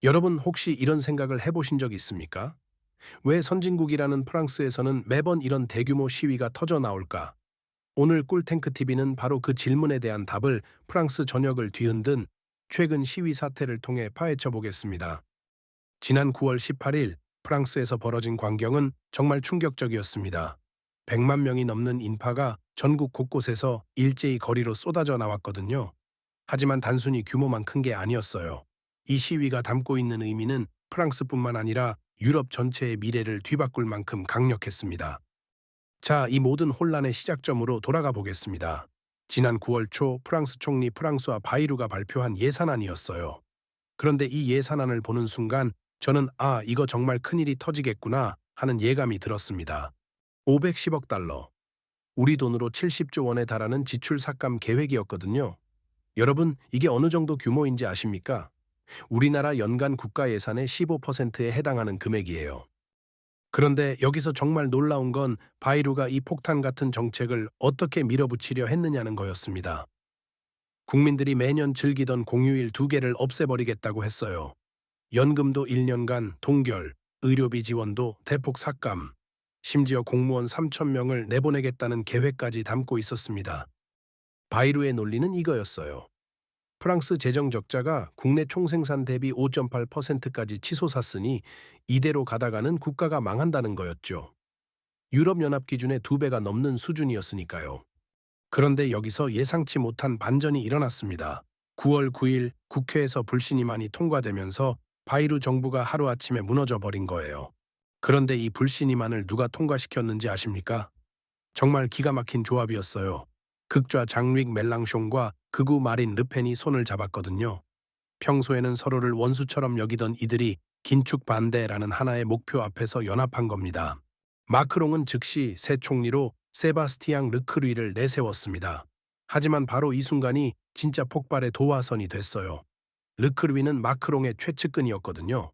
여러분 혹시 이런 생각을 해보신 적 있습니까? 왜 선진국이라는 프랑스에서는 매번 이런 대규모 시위가 터져 나올까? 오늘 꿀탱크 TV는 바로 그 질문에 대한 답을 프랑스 전역을 뒤흔든 최근 시위 사태를 통해 파헤쳐 보겠습니다. 지난 9월 18일 프랑스에서 벌어진 광경은 정말 충격적이었습니다. 100만 명이 넘는 인파가 전국 곳곳에서 일제히 거리로 쏟아져 나왔거든요. 하지만 단순히 규모만 큰 게 아니었어요. 이 시위가 담고 있는 의미는 프랑스뿐만 아니라 유럽 전체의 미래를 뒤바꿀 만큼 강력했습니다. 자, 이 모든 혼란의 시작점으로 돌아가 보겠습니다. 지난 9월 초 프랑스 총리 프랑스와 바이루가 발표한 예산안이었어요. 그런데 이 예산안을 보는 순간 저는 이거 정말 큰일이 터지겠구나 하는 예감이 들었습니다. 510억 달러, 우리 돈으로 70조 원에 달하는 지출 삭감 계획이었거든요. 여러분, 이게 어느 정도 규모인지 아십니까? 우리나라 연간 국가 예산의 15%에 해당하는 금액이에요. 그런데 여기서 정말 놀라운 건 바이루가 이 폭탄 같은 정책을 어떻게 밀어붙이려 했느냐는 거였습니다. 국민들이 매년 즐기던 공휴일 2개를 없애버리겠다고 했어요. 연금도 1년간 동결, 의료비 지원도 대폭 삭감, 심지어 공무원 3천 명을 내보내겠다는 계획까지 담고 있었습니다. 바이루의 논리는 이거였어요. 프랑스 재정 적자가 국내 총생산 대비 5.8%까지 치솟았으니 이대로 가다가는 국가가 망한다는 거였죠. 유럽연합 기준의 2배가 넘는 수준이었으니까요. 그런데 여기서 예상치 못한 반전이 일어났습니다. 9월 9일 국회에서 불신임안이 통과되면서 바이루 정부가 하루아침에 무너져 버린 거예요. 그런데 이 불신임안을 누가 통과시켰는지 아십니까? 정말 기가 막힌 조합이었어요. 극좌 장릭 멜랑숑과 극우 마린 르펜이 손을 잡았거든요. 평소에는 서로를 원수처럼 여기던 이들이 긴축 반대라는 하나의 목표 앞에서 연합한 겁니다. 마크롱은 즉시 새 총리로 세바스티앙 르크르이를 내세웠습니다. 하지만 바로 이 순간이 진짜 폭발의 도화선이 됐어요. 르크르이는 마크롱의 최측근이었거든요.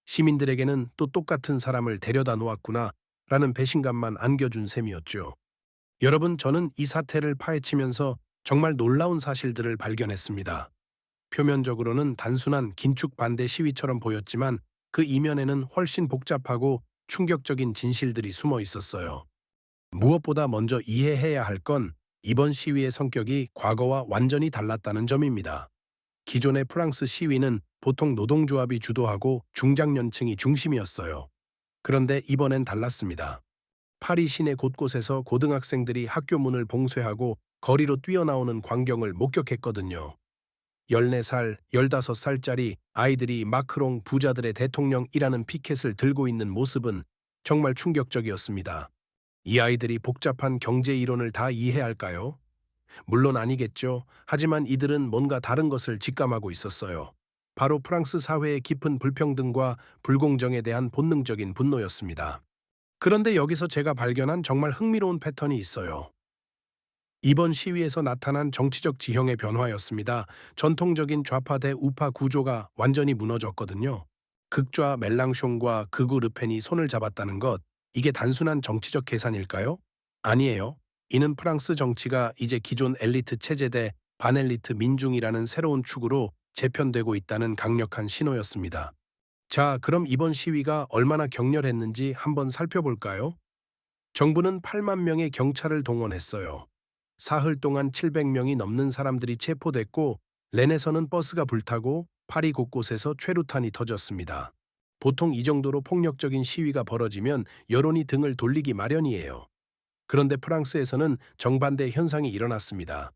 시민들에게는 또 똑같은 사람을 데려다 놓았구나 라는 배신감만 안겨준 셈이었죠. 여러분, 저는 이 사태를 파헤치면서 정말 놀라운 사실들을 발견했습니다. 표면적으로는 단순한 긴축 반대 시위처럼 보였지만 그 이면에는 훨씬 복잡하고 충격적인 진실들이 숨어 있었어요. 무엇보다 먼저 이해해야 할 건 이번 시위의 성격이 과거와 완전히 달랐다는 점입니다. 기존의 프랑스 시위는 보통 노동조합이 주도하고 중장년층이 중심이었어요. 그런데 이번엔 달랐습니다. 파리 시내 곳곳에서 고등학생들이 학교 문을 봉쇄하고 거리로 뛰어나오는 광경을 목격했거든요. 14살, 15살짜리 아이들이 마크롱 부자들의 대통령이라는 피켓을 들고 있는 모습은 정말 충격적이었습니다. 이 아이들이 복잡한 경제 이론을 다 이해할까요? 물론 아니겠죠. 하지만 이들은 뭔가 다른 것을 직감하고 있었어요. 바로 프랑스 사회의 깊은 불평등과 불공정에 대한 본능적인 분노였습니다. 그런데 여기서 제가 발견한 정말 흥미로운 패턴이 있어요. 이번 시위에서 나타난 정치적 지형의 변화였습니다. 전통적인 좌파 대 우파 구조가 완전히 무너졌거든요. 극좌 멜랑숑과 극우 르펜이 손을 잡았다는 것, 이게 단순한 정치적 계산일까요? 아니에요. 이는 프랑스 정치가 이제 기존 엘리트 체제 대 반엘리트 민중이라는 새로운 축으로 재편되고 있다는 강력한 신호였습니다. 자, 그럼 이번 시위가 얼마나 격렬했는지 한번 살펴볼까요? 정부는 8만 명의 경찰을 동원했어요. 사흘 동안 700명이 넘는 사람들이 체포됐고 렌에서는 버스가 불타고 파리 곳곳에서 최루탄이 터졌습니다. 보통 이 정도로 폭력적인 시위가 벌어지면 여론이 등을 돌리기 마련이에요. 그런데 프랑스에서는 정반대 현상이 일어났습니다.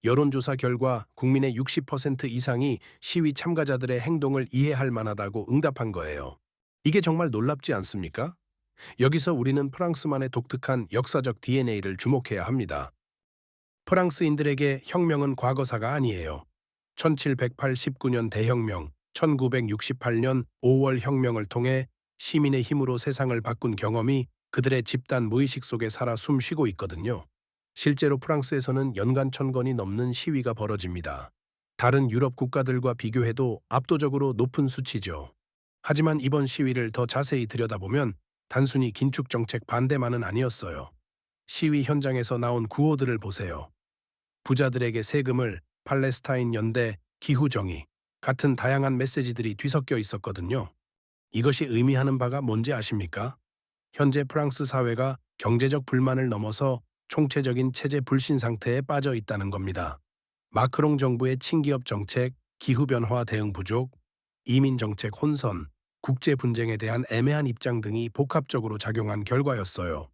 여론조사 결과 국민의 60% 이상이 시위 참가자들의 행동을 이해할 만하다고 응답한 거예요. 이게 정말 놀랍지 않습니까? 여기서 우리는 프랑스만의 독특한 역사적 DNA를 주목해야 합니다. 프랑스인들에게 혁명은 과거사가 아니에요. 1789년 대혁명, 1968년 5월 혁명을 통해 시민의 힘으로 세상을 바꾼 경험이 그들의 집단 무의식 속에 살아 숨쉬고 있거든요. 실제로 프랑스에서는 연간 1,000건이 넘는 시위가 벌어집니다. 다른 유럽 국가들과 비교해도 압도적으로 높은 수치죠. 하지만 이번 시위를 더 자세히 들여다보면 단순히 긴축 정책 반대만은 아니었어요. 시위 현장에서 나온 구호들을 보세요. 부자들에게 세금을, 팔레스타인 연대, 기후정의. 같은 다양한 메시지들이 뒤섞여 있었거든요. 이것이 의미하는 바가 뭔지 아십니까? 현재 프랑스 사회가 경제적 불만을 넘어서 총체적인 체제 불신 상태에 빠져 있다는 겁니다. 마크롱 정부의 친기업 정책, 기후변화 대응 부족, 이민 정책 혼선, 국제 분쟁에 대한 애매한 입장 등이 복합적으로 작용한 결과였어요.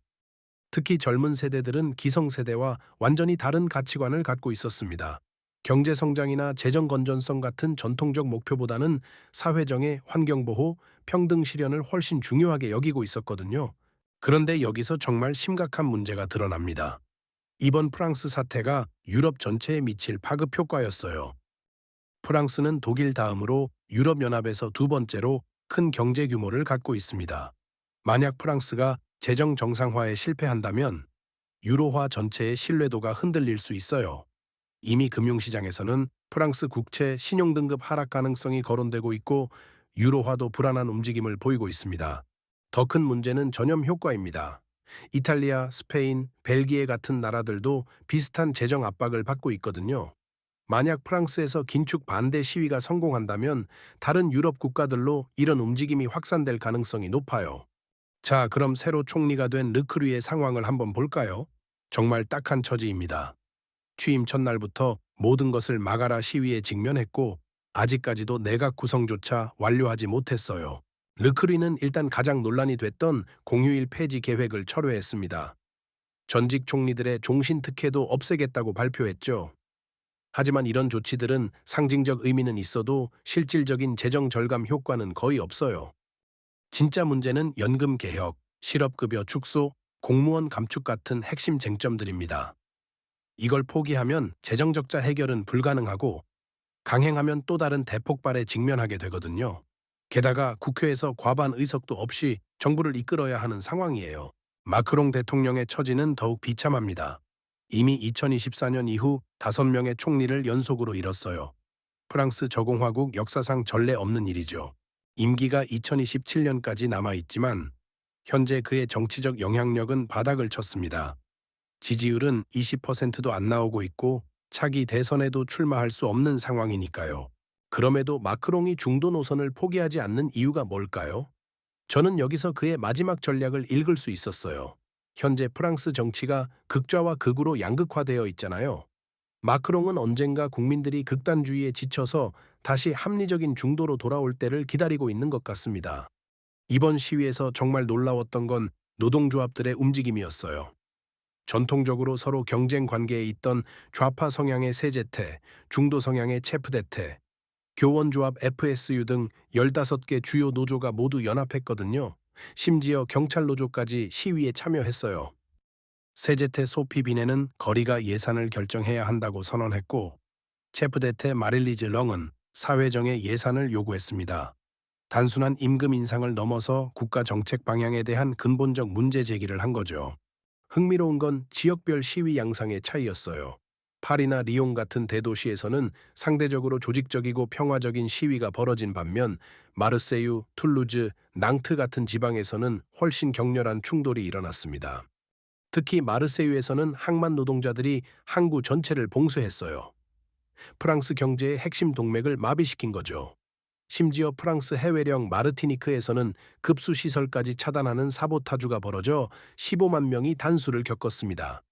특히 젊은 세대들은 기성세대와 완전히 다른 가치관을 갖고 있었습니다. 경제 성장이나 재정 건전성 같은 전통적 목표보다는 사회정의 환경보호, 평등 실현을 훨씬 중요하게 여기고 있었거든요. 그런데 여기서 정말 심각한 문제가 드러납니다. 이번 프랑스 사태가 유럽 전체에 미칠 파급 효과였어요. 프랑스는 독일 다음으로 유럽연합에서 두 번째로 큰 경제 규모를 갖고 있습니다. 만약 프랑스가 재정 정상화에 실패한다면 유로화 전체의 신뢰도가 흔들릴 수 있어요. 이미 금융시장에서는 프랑스 국채 신용등급 하락 가능성이 거론되고 있고 유로화도 불안한 움직임을 보이고 있습니다. 더 큰 문제는 전염 효과입니다. 이탈리아, 스페인, 벨기에 같은 나라들도 비슷한 재정 압박을 받고 있거든요. 만약 프랑스에서 긴축 반대 시위가 성공한다면 다른 유럽 국가들로 이런 움직임이 확산될 가능성이 높아요. 자, 그럼 새로 총리가 된 르크르의 상황을 한번 볼까요? 정말 딱한 처지입니다. 취임 첫날부터 모든 것을 막아라 시위에 직면했고 아직까지도 내각 구성조차 완료하지 못했어요. 르크르는 일단 가장 논란이 됐던 공휴일 폐지 계획을 철회했습니다. 전직 총리들의 종신 특혜도 없애겠다고 발표했죠. 하지만 이런 조치들은 상징적 의미는 있어도 실질적인 재정 절감 효과는 거의 없어요. 진짜 문제는 연금 개혁, 실업급여 축소, 공무원 감축 같은 핵심 쟁점들입니다. 이걸 포기하면 재정 적자 해결은 불가능하고 강행하면 또 다른 대폭발에 직면하게 되거든요. 게다가 국회에서 과반 의석도 없이 정부를 이끌어야 하는 상황이에요. 마크롱 대통령의 처지는 더욱 비참합니다. 이미 2024년 이후 5명의 총리를 연속으로 잃었어요. 프랑스 저공화국 역사상 전례 없는 일이죠. 임기가 2027년까지 남아있지만 현재 그의 정치적 영향력은 바닥을 쳤습니다. 지지율은 20%도 안 나오고 있고 차기 대선에도 출마할 수 없는 상황이니까요. 그럼에도 마크롱이 중도 노선을 포기하지 않는 이유가 뭘까요? 저는 여기서 그의 마지막 전략을 읽을 수 있었어요. 현재 프랑스 정치가 극좌와 극우로 양극화되어 있잖아요. 마크롱은 언젠가 국민들이 극단주의에 지쳐서 다시 합리적인 중도로 돌아올 때를 기다리고 있는 것 같습니다. 이번 시위에서 정말 놀라웠던 건 노동조합들의 움직임이었어요. 전통적으로 서로 경쟁 관계에 있던 좌파 성향의 세제태, 중도 성향의 체프대태, 교원조합 FSU 등 15개 주요 노조가 모두 연합했거든요. 심지어 경찰 노조까지 시위에 참여했어요. 세제태 소피 비네는 거리가 예산을 결정해야 한다고 선언했고 체프데테 마릴리즈 렁은 사회정의 예산을 요구했습니다. 단순한 임금 인상을 넘어서 국가 정책 방향에 대한 근본적 문제 제기를 한 거죠. 흥미로운 건 지역별 시위 양상의 차이였어요. 파리나 리옹 같은 대도시에서는 상대적으로 조직적이고 평화적인 시위가 벌어진 반면 마르세유, 툴루즈, 낭트 같은 지방에서는 훨씬 격렬한 충돌이 일어났습니다. 특히 마르세유에서는 항만 노동자들이 항구 전체를 봉쇄했어요. 프랑스 경제의 핵심 동맥을 마비시킨 거죠. 심지어 프랑스 해외령 마르티니크에서는 급수시설까지 차단하는 사보타주가 벌어져 15만 명이 단수를 겪었습니다.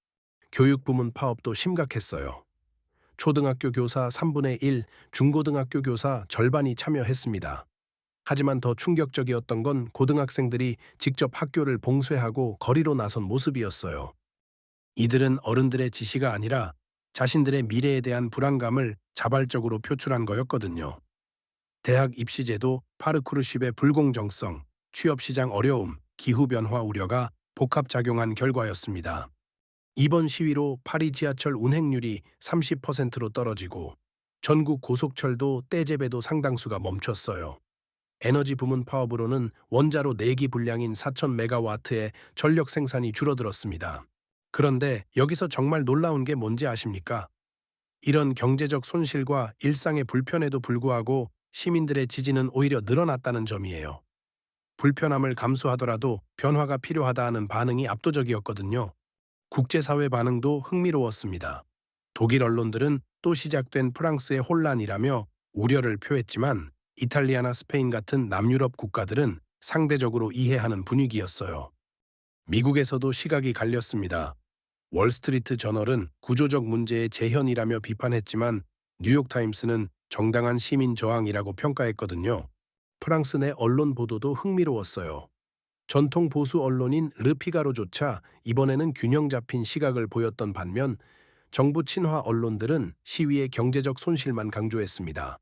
교육 부문 파업도 심각했어요. 초등학교 교사 3분의 1, 중고등학교 교사 절반이 참여했습니다. 하지만 더 충격적이었던 건 고등학생들이 직접 학교를 봉쇄하고 거리로 나선 모습이었어요. 이들은 어른들의 지시가 아니라 자신들의 미래에 대한 불안감을 자발적으로 표출한 거였거든요. 대학 입시제도, 파르쿠르십의 불공정성, 취업시장 어려움, 기후변화 우려가 복합작용한 결과였습니다. 이번 시위로 파리 지하철 운행률이 30%로 떨어지고 전국 고속철도 떼제배도 상당수가 멈췄어요. 에너지 부문 파업으로는 원자로 내기 불량인 4,000메가와트의 전력 생산이 줄어들었습니다. 그런데 여기서 정말 놀라운 게 뭔지 아십니까? 이런 경제적 손실과 일상의 불편에도 불구하고 시민들의 지지는 오히려 늘어났다는 점이에요. 불편함을 감수하더라도 변화가 필요하다 하는 반응이 압도적이었거든요. 국제사회 반응도 흥미로웠습니다. 독일 언론들은 또 시작된 프랑스의 혼란이라며 우려를 표했지만 이탈리아나 스페인 같은 남유럽 국가들은 상대적으로 이해하는 분위기였어요. 미국에서도 시각이 갈렸습니다. 월스트리트 저널은 구조적 문제의 재현이라며 비판했지만 뉴욕타임스는 정당한 시민 저항이라고 평가했거든요. 프랑스 내 언론 보도도 흥미로웠어요. 전통 보수 언론인 르피가로조차 이번에는 균형 잡힌 시각을 보였던 반면 정부 친화 언론들은 시위의 경제적 손실만 강조했습니다.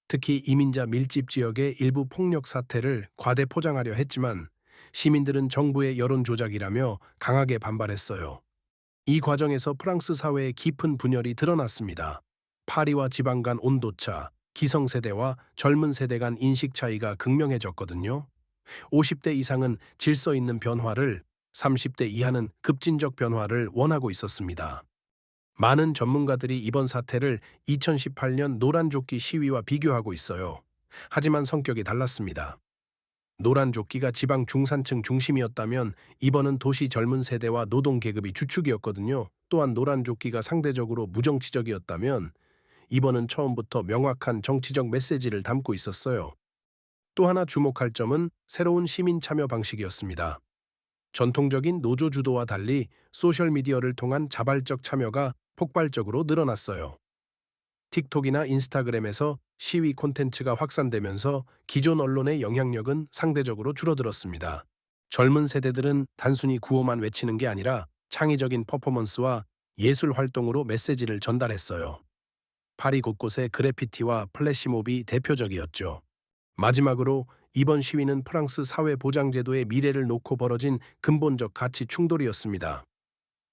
특히 이민자 밀집 지역의 일부 폭력 사태를 과대 포장하려 했지만 시민들은 정부의 여론 조작이라며 강하게 반발했어요. 이 과정에서 프랑스 사회의 깊은 분열이 드러났습니다. 파리와 지방 간 온도차, 기성세대와 젊은 세대 간 인식 차이가 극명해졌거든요. 50대 이상은 질서 있는 변화를, 30대 이하는 급진적 변화를 원하고 있었습니다. 많은 전문가들이 이번 사태를 2018년 노란조끼 시위와 비교하고 있어요. 하지만 성격이 달랐습니다. 노란조끼가 지방 중산층 중심이었다면 이번은 도시 젊은 세대와 노동 계급이 주축이었거든요. 또한 노란조끼가 상대적으로 무정치적이었다면 이번은 처음부터 명확한 정치적 메시지를 담고 있었어요. 또 하나 주목할 점은 새로운 시민 참여 방식이었습니다. 전통적인 노조 주도와 달리 소셜미디어를 통한 자발적 참여가 폭발적으로 늘어났어요. 틱톡이나 인스타그램에서 시위 콘텐츠가 확산되면서 기존 언론의 영향력은 상대적으로 줄어들었습니다. 젊은 세대들은 단순히 구호만 외치는 게 아니라 창의적인 퍼포먼스와 예술 활동으로 메시지를 전달했어요. 파리 곳곳의 그래피티와 플래시몹이 대표적이었죠. 마지막으로 이번 시위는 프랑스 사회보장제도의 미래를 놓고 벌어진 근본적 가치 충돌이었습니다.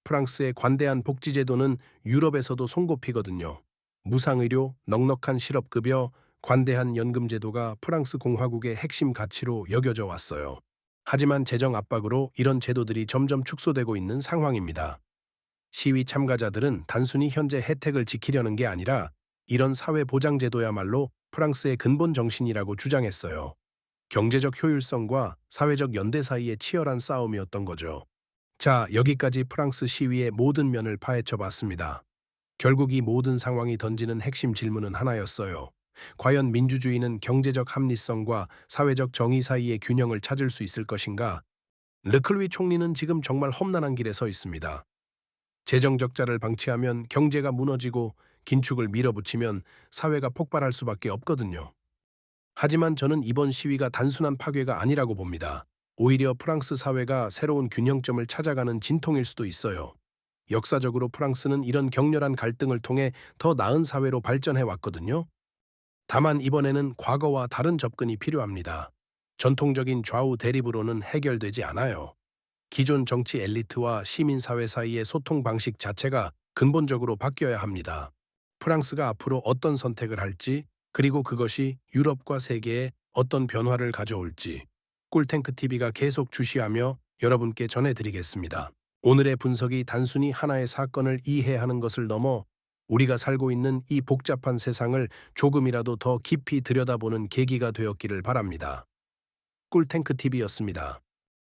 프랑스의 관대한 복지제도는 유럽에서도 손꼽히거든요. 무상의료, 넉넉한 실업급여, 관대한 연금제도가 프랑스 공화국의 핵심 가치로 여겨져 왔어요. 하지만 재정 압박으로 이런 제도들이 점점 축소되고 있는 상황입니다. 시위 참가자들은 단순히 현재 혜택을 지키려는 게 아니라 이런 사회보장제도야말로 프랑스의 근본 정신이라고 주장했어요. 경제적 효율성과 사회적 연대 사이의 치열한 싸움이었던 거죠. 자, 여기까지 프랑스 시위의 모든 면을 파헤쳐 봤습니다. 결국 이 모든 상황이 던지는 핵심 질문은 하나였어요. 과연 민주주의는 경제적 합리성과 사회적 정의 사이의 균형을 찾을 수 있을 것인가? 르클위 총리는 지금 정말 험난한 길에 서 있습니다. 재정 적자를 방치하면 경제가 무너지고 긴축을 밀어붙이면 사회가 폭발할 수밖에 없거든요. 하지만 저는 이번 시위가 단순한 파괴가 아니라고 봅니다. 오히려 프랑스 사회가 새로운 균형점을 찾아가는 진통일 수도 있어요. 역사적으로 프랑스는 이런 격렬한 갈등을 통해 더 나은 사회로 발전해 왔거든요. 다만 이번에는 과거와 다른 접근이 필요합니다. 전통적인 좌우 대립으로는 해결되지 않아요. 기존 정치 엘리트와 시민사회 사이의 소통 방식 자체가 근본적으로 바뀌어야 합니다. 프랑스가 앞으로 어떤 선택을 할지, 그리고 그것이 유럽과 세계에 어떤 변화를 가져올지 꿀탱크 TV가 계속 주시하며 여러분께 전해드리겠습니다. 오늘의 분석이 단순히 하나의 사건을 이해하는 것을 넘어 우리가 살고 있는 이 복잡한 세상을 조금이라도 더 깊이 들여다보는 계기가 되었기를 바랍니다. 꿀탱크 TV였습니다.